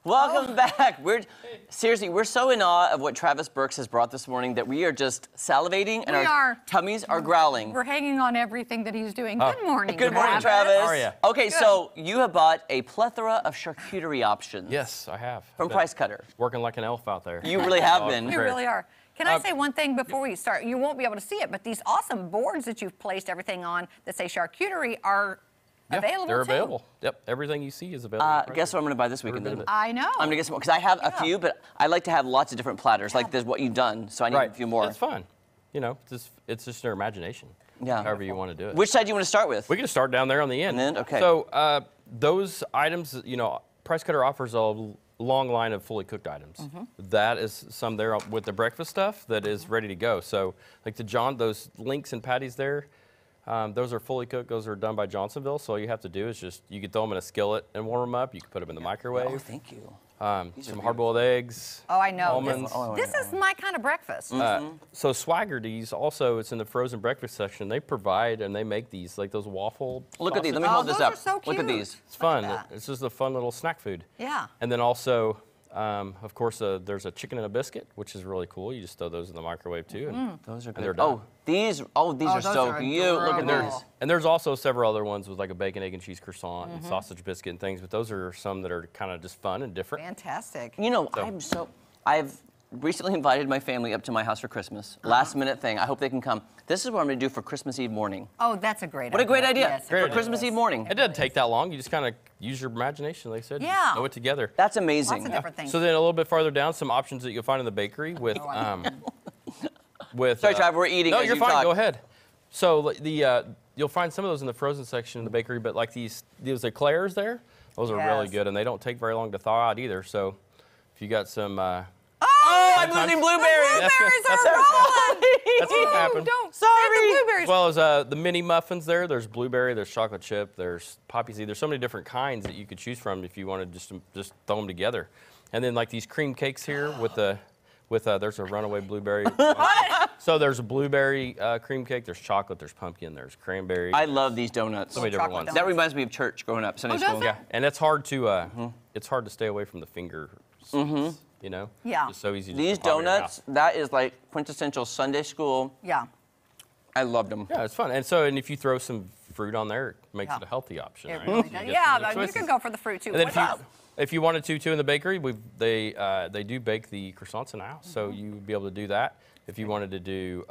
Welcome back. Seriously, we're so in awe of what Travis Burks has brought this morning that we are just salivating and our tummies are growling. We're hanging on everything that he's doing. Good morning, Good morning, Travis. How are you? Okay, so you have bought a plethora of charcuterie options. Yes, I have. From Price Cutter. Working like an elf out there. You really have been. You really are. Can I say one thing before we start? You won't be able to see it, but these awesome boards that you've placed everything on that say charcuterie are available they're too. available. Yep, everything you see is available. Guess what I'm going to buy this weekend then? I know. I'm going to get some more, because I have a few, but I like to have lots of different platters, like this, what you've done, so I need a few more. It's fun. You know, it's just their imagination. Yeah. However you want to do it. Which side do you want to start with? We can start down there on the end. Okay. So those items, you know, Price Cutter offers a long line of fully cooked items. That is some there with the breakfast stuff that is ready to go. So like those links and patties there, those are fully cooked. Those are done by Johnsonville. So all you have to do is you can throw them in a skillet and warm them up. You can put them in the microwave. Oh, thank you. Some hard-boiled eggs. Oh, I know. Almonds. This is my kind of breakfast. So Swaggerty's also, it's in the frozen breakfast section. They provide and they make these, like those waffle Look at these. Let me Oh, hold this those up. are so Look at cute. these. It's fun. that. It's just a fun little snack food. Yeah. And then also, of course, there's a chicken and a biscuit, which is really cool. You just throw those in the microwave too, and Those are and good. they're done. These are those so are cute. Look at adorable. these. And there's also several other ones with like a bacon, egg, and cheese croissant and sausage biscuit and things, but those are some that are kind of just fun and different. Fantastic. You know, I've recently invited my family up to my house for Christmas. Last minute thing. I hope they can come. This is what I'm going to do for Christmas Eve morning. Oh, that's a great idea. What a great idea. Yes, For Christmas Eve morning. It doesn't take that long. You just kind of use your imagination, like I said. Yeah. Throw it together. That's amazing. Lots of different things. So then a little bit farther down, some options that you'll find in the bakery with, Sorry, Trav, we're eating. No, as you're you fine. talk. Go ahead. So you'll find some of those in the frozen section in the bakery, but like those eclairs there, those are really good, and they don't take very long to thaw out either. So if you got some. Oh, I'm losing blueberries. Blueberries are rolling. That's what happened. Don't. Sorry. Save the blueberries. As well as the mini muffins there. There's blueberry, there's chocolate chip, there's poppy seed. There's so many different kinds that you could choose from if you wanted to just throw them together. And then like these cream cakes here with there's a runaway blueberry. So there's a blueberry cream cake, there's chocolate, there's pumpkin, there's cranberry. I love these donuts. So many different ones. That reminds me of church growing up, Sunday school. Yeah, and it's hard to stay away from the finger sweets, you know? Yeah. It's so easy to These pop in your donuts, house. that is like quintessential Sunday school. Yeah. I loved them. Yeah, it's fun. And if you throw some fruit on there, it makes it a healthy option, It right? really You does. get Yeah, some other you choices. can go for the fruit too. And then What else? if you wanted to, too, in the bakery, they do bake the croissants in the house, so you would be able to do that. If you wanted to do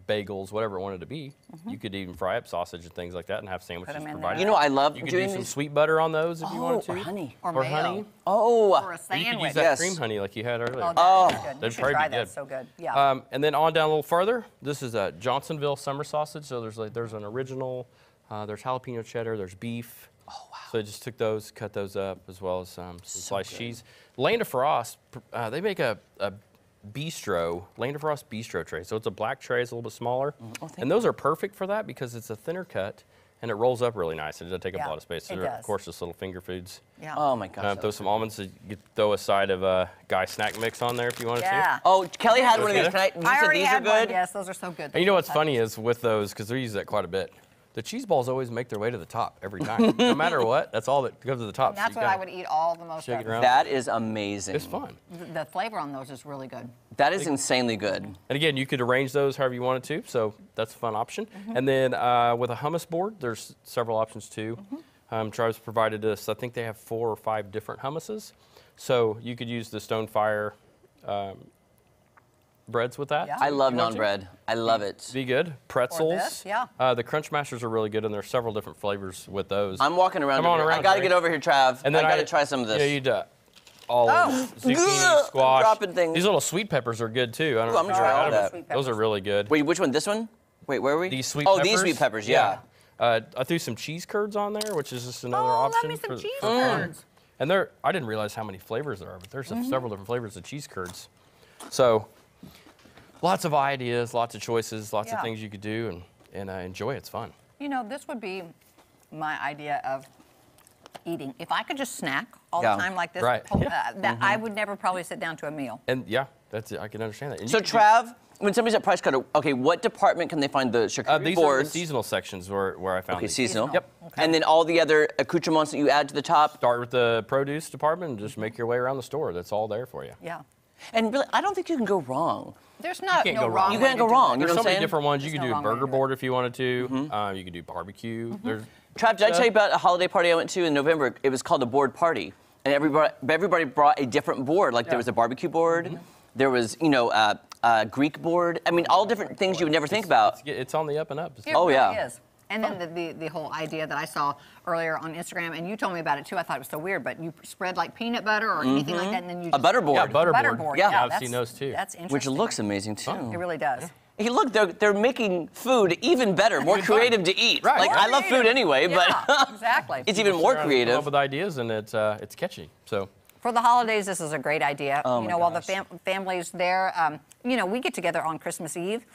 bagels, whatever it wanted to be, you could even fry up sausage and things like that and have sandwiches them in provided. there. You know, I love You could doing do some these. sweet butter on those if you wanted to. Or honey. Or Or mayo. honey. Oh. Or a Or you could sandwich. use that Yes. cream honey like you had earlier. Oh, that's good. You That'd should probably try be that. good. So good. Yeah. And then on down a little farther, this is a Johnsonville summer sausage. So there's an original, there's jalapeno cheddar, there's beef. Oh, wow. So I just took those, cut those up, as well as some sliced cheese. Land of Frost, they make a bistro, Land of Frost bistro tray. So it's a black tray, it's a little bit smaller. And those are perfect for that because it's a thinner cut and it rolls up really nice. It doesn't take up a lot of space. So it they're, does. of course, just little finger foods. Yeah. Oh my gosh. Throw some almonds. You could throw a side of a Guy snack mix on there if you wanted Yeah. to. Oh, Kelly had one of these. good? Can I? You I said already these had are good. one. Yes, those are so good. And you know what's funny is with those, because they use that quite a bit, the cheese balls always make their way to the top every time. No matter what, that's all that goes to the top. And that's So what you I gotta would eat all the most shake of. it around. That is amazing. It's fun. The flavor on those is really good. That is insanely good. And again, you could arrange those however you wanted to, so that's a fun option. And then with a hummus board, there's several options too. Travis provided us, I think they have 4 or 5 different hummuses. So you could use the Stonefire breads with that. Yeah. I love You want naan to? bread. I love it. Be good. Pretzels. this, yeah. The Crunch Masters are really good, and there's several different flavors with those. I'm walking around. Come on over here. around, I got to Trey. get over here, Trav. And then I got to try some of this. Yeah, you do. Olives, zucchini, Ugh, squash. I'm dropping things. These little sweet peppers are good too. I don't Ooh, know I'm if gonna you've try tried all them. that. Sweet Those are peppers. really good. Wait, which one? This one? Wait, where are we? These sweet oh, peppers. these sweet peppers. Yeah. I threw some cheese curds on there, which is just another Oh, love option. me some cheese for fun. curds. And I didn't realize how many flavors there are, but there's several different flavors of cheese curds. So lots of ideas, lots of choices, lots of Yeah. things you could do and enjoy. It's fun. You know, this would be my idea of eating. If I could just snack all Yeah. the time like this, Right. that I would never probably sit down to a meal. And yeah, That's it. I can understand that. And So Trav, when somebody's at Price Cutter, okay, what department can they find the charcuterie these boards? are the seasonal sections where I found Okay, these. seasonal. Yep. Okay. And then all the other accoutrements that you add to the top. Start with the produce department and just make your way around the store. That's all there for you. Yeah. And really, I don't think you can go wrong. There's not can't no go wrong. wrong. You way can't to go do wrong. it. You know There's what so I'm many saying? different ones. You There's can no do wrong way to burger do it. board if you wanted to. You could do barbecue. There's Trav, did I tell you about a holiday party I went to in November? It was called a board party. And everybody brought a different board. Like there was a barbecue board. There was, you know, a Greek board. I mean, all different things you would never think about. it's on the up and up. It Oh, really yeah. is. And then the whole idea that I saw earlier on Instagram, and you told me about it too. I thought it was so weird, but you spread like peanut butter or anything like that, and then you A just, butter board. Yeah, butter butter board. board. Yeah. I've that's- seen those too. That's interesting. Which looks amazing too. It really does. Hey, look, they're making food even better, more creative to eat. Right. Like More I love food creative. anyway, Yeah, but exactly. it's even more Come up creative. with ideas and it's catchy. So For the holidays, this is a great idea. Oh, you my know, while the gosh. family's there, you know, we get together on Christmas Eve,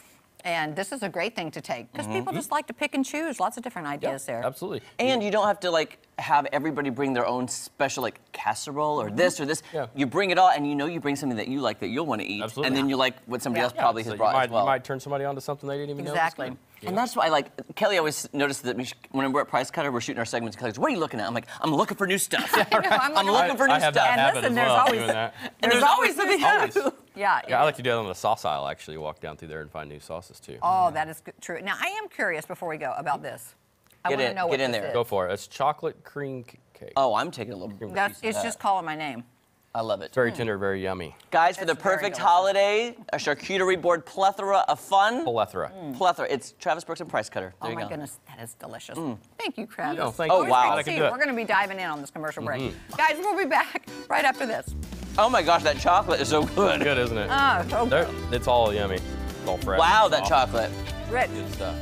and this is a great thing to take because people just like to pick and choose. Lots of different ideas there. absolutely. And you don't have to like have everybody bring their own special like casserole or this or this. Yeah. You bring it all, and you know you bring something that you like that you'll want to eat, Absolutely. and then you like what somebody Yeah. else probably So has brought as well. you might turn somebody on to something they didn't even Exactly. know. was good. And that's why, like, Kelly always noticed that when we're at Price Cutter, we're shooting our segments. Kelly's, what are you looking at? I'm like, I'm looking for new stuff. I'm looking for new I have stuff. that And habit listen, as there's well, always- doing that. And there's always something Always. new. Yeah. Yeah, I like to do that on the sauce aisle, actually, walk down through there and find new sauces, too. Oh, that is true. Now, I am curious before we go about this. I Get want to in- know get what in this there. is. Go for it. It's chocolate cream cake. Oh, I'm taking a little That's, piece of it's that. just calling my name. I love it. It's very tender, very yummy. Guys, for the It's very perfect delicious. holiday, a charcuterie board plethora of fun. Plethora. Plethora. It's Travis Brooks and Price Cutter. There Oh you my go. goodness, that is delicious. Thank you, Travis. Oh, thank you. Oh, wow. Glad I See, can do it. we're going to be diving in on this commercial break. Guys, we'll be back right after this. Oh my gosh, that chocolate is so good. Good, isn't it? Oh, so good. It's all yummy. It's all fresh. Wow, It's that all chocolate. Rich. Good stuff.